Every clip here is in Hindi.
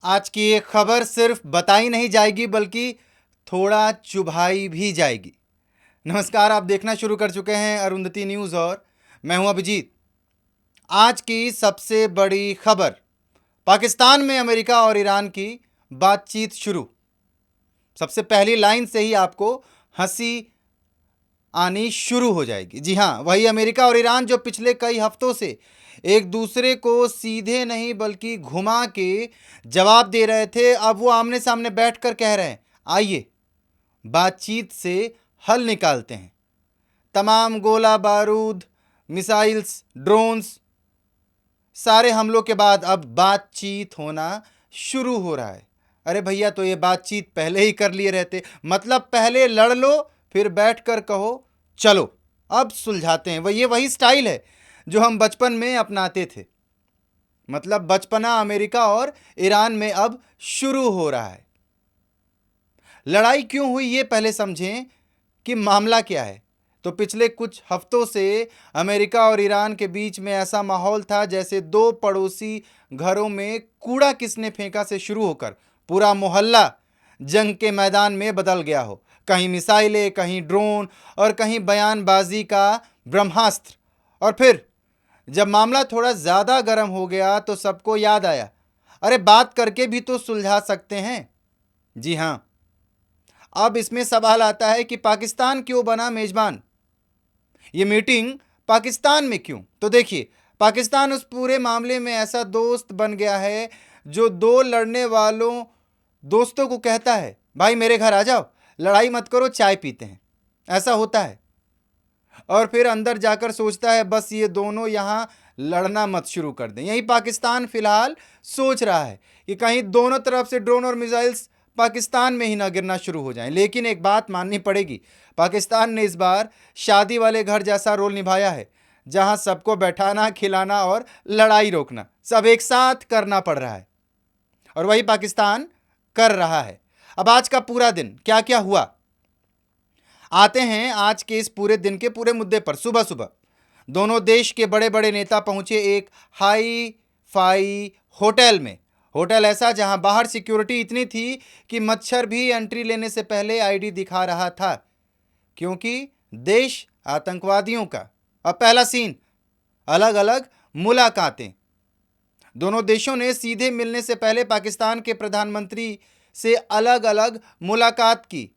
आज की ये खबर सिर्फ बताई नहीं जाएगी बल्कि थोड़ा चुभाई भी जाएगी। नमस्कार, आप देखना शुरू कर चुके हैं अरुंधति न्यूज़ और मैं हूं अभिजीत। आज की सबसे बड़ी खबर, पाकिस्तान में अमेरिका और ईरान की बातचीत शुरू। सबसे पहली लाइन से ही आपको हंसी आनी शुरू हो जाएगी। जी हाँ, वही अमेरिका और ईरान जो पिछले कई हफ्तों से एक दूसरे को सीधे नहीं बल्कि घुमा के जवाब दे रहे थे, अब वो आमने सामने बैठकर कह रहे हैं, आइए बातचीत से हल निकालते हैं। तमाम गोला बारूद, मिसाइल्स, ड्रोन्स, सारे हमलों के बाद अब बातचीत होना शुरू हो रहा है। अरे भैया, तो ये बातचीत पहले ही कर लिए रहते। मतलब पहले लड़ लो, फिर बैठकर कहो चलो अब सुलझाते हैं। ये वही स्टाइल है जो हम बचपन में अपनाते थे। मतलब बचपना अमेरिका और ईरान में अब शुरू हो रहा है। लड़ाई क्यों हुई ये पहले समझें कि मामला क्या है। तो पिछले कुछ हफ्तों से अमेरिका और ईरान के बीच में ऐसा माहौल था जैसे दो पड़ोसी घरों में कूड़ा किसने फेंका से शुरू होकर पूरा मोहल्ला जंग के मैदान में बदल गया हो। कहीं मिसाइलें, कहीं ड्रोन और कहीं बयानबाजी का ब्रह्मास्त्र। और फिर जब मामला थोड़ा ज्यादा गर्म हो गया तो सबको याद आया, अरे बात करके भी तो सुलझा सकते हैं। जी हां, अब इसमें सवाल आता है कि पाकिस्तान क्यों बना मेजबान। ये मीटिंग पाकिस्तान में क्यों? तो देखिए, पाकिस्तान उस पूरे मामले में ऐसा दोस्त बन गया है जो दो लड़ने वालों दोस्तों को कहता है, भाई मेरे घर आ जाओ, लड़ाई मत करो, चाय पीते हैं। ऐसा होता है। और फिर अंदर जाकर सोचता है, बस ये दोनों यहां लड़ना मत शुरू कर दें। यही पाकिस्तान फिलहाल सोच रहा है कि कहीं दोनों तरफ से ड्रोन और मिसाइल्स पाकिस्तान में ही ना गिरना शुरू हो जाएं। लेकिन एक बात माननी पड़ेगी, पाकिस्तान ने इस बार शादी वाले घर जैसा रोल निभाया है, जहां सबको बैठाना, खिलाना और लड़ाई रोकना सब एक साथ करना पड़ रहा है। और वही पाकिस्तान कर रहा है। अब आज का पूरा दिन क्या क्या हुआ, आते हैं आज के इस पूरे दिन के पूरे मुद्दे पर। सुबह सुबह दोनों देश के बड़े बड़े नेता पहुंचे एक हाई फाई होटल में। होटल ऐसा जहां बाहर सिक्योरिटी इतनी थी कि मच्छर भी एंट्री लेने से पहले आईडी दिखा रहा था, क्योंकि देश आतंकवादियों का। अब पहला सीन, अलग अलग मुलाकातें। दोनों देशों ने सीधे मिलने से पहले पाकिस्तान के प्रधानमंत्री से अलग अलग मुलाकात की।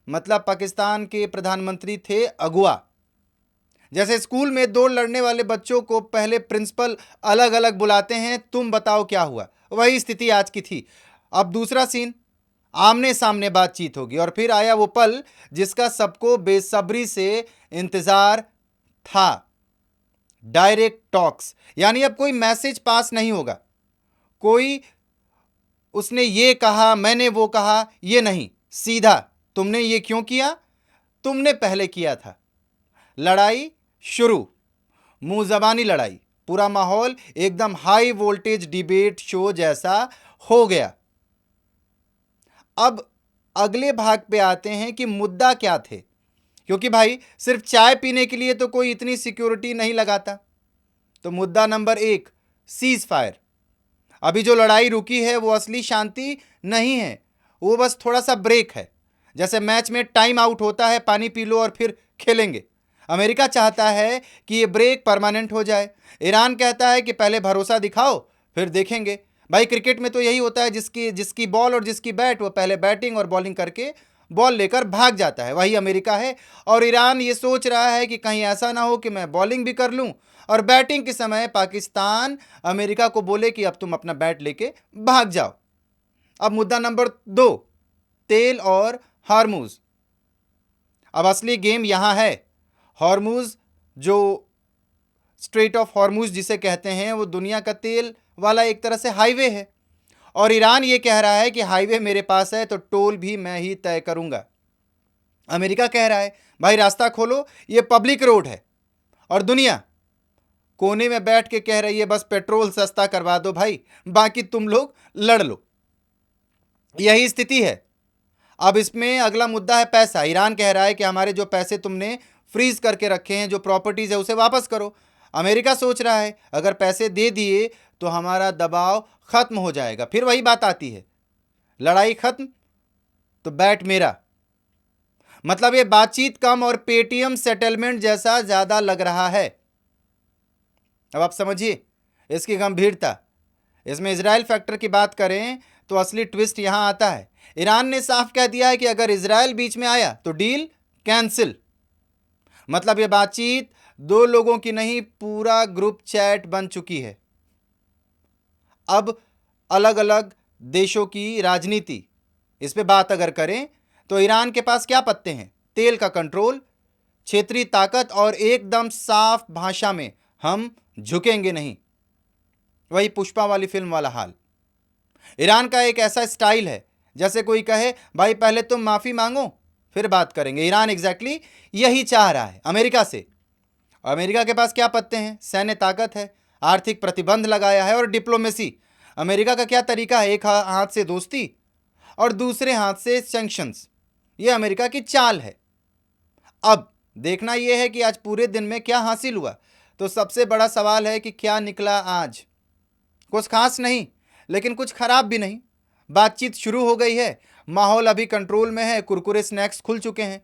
मतलब पाकिस्तान के प्रधानमंत्री थे अगुआ। जैसे स्कूल में दो लड़ने वाले बच्चों को पहले प्रिंसिपल अलग अलग बुलाते हैं, तुम बताओ क्या हुआ, वही स्थिति आज की थी। अब दूसरा सीन, आमने सामने बातचीत होगी। और फिर आया वो पल जिसका सबको बेसब्री से इंतजार था, डायरेक्ट टॉक्स। यानी अब कोई मैसेज पास नहीं होगा, कोई उसने ये कहा मैंने वो कहा, ये नहीं, सीधा तुमने ये क्यों किया, तुमने पहले किया था। लड़ाई शुरू, मुंह जबानी लड़ाई। पूरा माहौल एकदम हाई वोल्टेज डिबेट शो जैसा हो गया। अब अगले भाग पे आते हैं कि मुद्दा क्या थे, क्योंकि भाई सिर्फ चाय पीने के लिए तो कोई इतनी सिक्योरिटी नहीं लगाता। तो मुद्दा नंबर 1, सीज फायर। अभी जो लड़ाई रुकी है वो असली शांति नहीं है, वो बस थोड़ा सा ब्रेक है। जैसे मैच में टाइम आउट होता है, पानी पी लो और फिर खेलेंगे। अमेरिका चाहता है कि ये ब्रेक परमानेंट हो जाए। ईरान कहता है कि पहले भरोसा दिखाओ फिर देखेंगे। भाई क्रिकेट में तो यही होता है, जिसकी जिसकी बॉल और जिसकी बैट, वो पहले बैटिंग और बॉलिंग करके बॉल लेकर भाग जाता है। वही अमेरिका है। और ईरान ये सोच रहा है कि कहीं ऐसा ना हो कि मैं बॉलिंग भी कर लूं और बैटिंग के समय पाकिस्तान अमेरिका को बोले कि अब तुम अपना बैट लेके भाग जाओ। अब मुद्दा नंबर 2, तेल और हार्मूज। अब असली गेम यहां है। हार्मूज, जो स्ट्रेट ऑफ हार्मूज जिसे कहते हैं, वो दुनिया का तेल वाला एक तरह से हाईवे है। और ईरान ये कह रहा है कि हाईवे मेरे पास है तो टोल भी मैं ही तय करूंगा। अमेरिका कह रहा है, भाई रास्ता खोलो, ये पब्लिक रोड है। और दुनिया कोने में बैठ के कह रही है, बस पेट्रोल सस्ता करवा दो भाई, बाकी तुम लोग लड़ लो। यही स्थिति है। अब इसमें अगला मुद्दा है पैसा। ईरान कह रहा है कि हमारे जो पैसे तुमने फ्रीज करके रखे हैं, जो प्रॉपर्टीज है, उसे वापस करो। अमेरिका सोच रहा है, अगर पैसे दे दिए तो हमारा दबाव खत्म हो जाएगा। फिर वही बात आती है, लड़ाई खत्म तो बैट मेरा। मतलब ये बातचीत कम और पेटीएम सेटलमेंट जैसा ज्यादा लग रहा है। अब आप समझिए इसकी गंभीरता। इसमें इजराइल फैक्टर की बात करें तो असली ट्विस्ट यहां आता है। ईरान ने साफ कह दिया है कि अगर इजराइल बीच में आया तो डील कैंसिल। मतलब ये बातचीत 2 लोगों की नहीं, पूरा ग्रुप चैट बन चुकी है। अब अलग अलग देशों की राजनीति, इस पे बात अगर करें तो ईरान के पास क्या पत्ते हैं? तेल का कंट्रोल, क्षेत्रीय ताकत और एकदम साफ भाषा में हम झुकेंगे नहीं। वही पुष्पा वाली फिल्म वाला हाल। ईरान का एक ऐसा स्टाइल है जैसे कोई कहे भाई पहले तुम माफी मांगो फिर बात करेंगे। ईरान एग्जैक्टली यही चाह रहा है अमेरिका से। अमेरिका के पास क्या पत्ते हैं? सैन्य ताकत है, आर्थिक प्रतिबंध लगाया है और डिप्लोमेसी। अमेरिका का क्या तरीका है? एक हाथ से दोस्ती और दूसरे हाथ से सैंक्शंस। यह अमेरिका की चाल है। अब देखना यह है कि आज पूरे दिन में क्या हासिल हुआ। तो सबसे बड़ा सवाल है कि क्या निकला आज? कुछ खास नहीं, लेकिन कुछ खराब भी नहीं। बातचीत शुरू हो गई है, माहौल अभी कंट्रोल में है, कुरकुरे स्नैक्स खुल चुके हैं।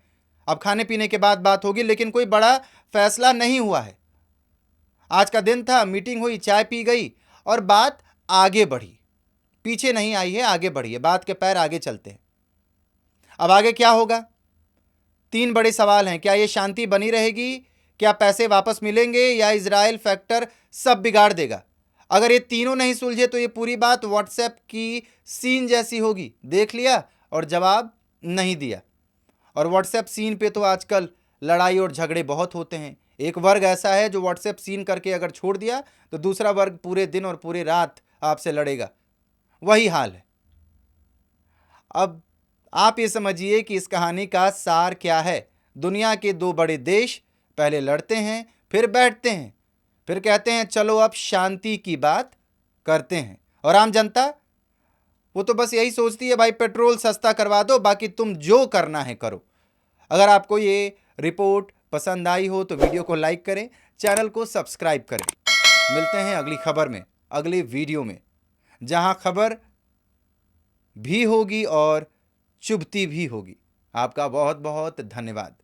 अब खाने पीने के बाद बात होगी, लेकिन कोई बड़ा फैसला नहीं हुआ है। आज का दिन था, मीटिंग हुई, चाय पी गई और बात आगे बढ़ी। पीछे नहीं आई है, आगे बढ़ी है। बात के पैर आगे चलते हैं। अब आगे क्या होगा? 3 बड़े सवाल हैं। क्या यह शांति बनी रहेगी? क्या पैसे वापस मिलेंगे? या इजराइल फैक्टर सब बिगाड़ देगा? अगर ये तीनों नहीं सुलझे तो ये पूरी बात व्हाट्सएप की सीन जैसी होगी। देख लिया और जवाब नहीं दिया। और व्हाट्सएप सीन पे तो आजकल लड़ाई और झगड़े बहुत होते हैं। एक वर्ग ऐसा है जो व्हाट्सएप सीन करके अगर छोड़ दिया तो दूसरा वर्ग पूरे दिन और पूरे रात आपसे लड़ेगा। वही हाल है। अब आप ये समझिए कि इस कहानी का सार क्या है। दुनिया के 2 बड़े देश पहले लड़ते हैं, फिर बैठते हैं, फिर कहते हैं चलो अब शांति की बात करते हैं। और आम जनता वो तो बस यही सोचती है भाई पेट्रोल सस्ता करवा दो, बाकी तुम जो करना है करो। अगर आपको ये रिपोर्ट पसंद आई हो तो वीडियो को लाइक करें, चैनल को सब्सक्राइब करें। मिलते हैं अगली खबर में, अगली वीडियो में, जहां खबर भी होगी और चुभती भी होगी। आपका बहुत बहुत धन्यवाद।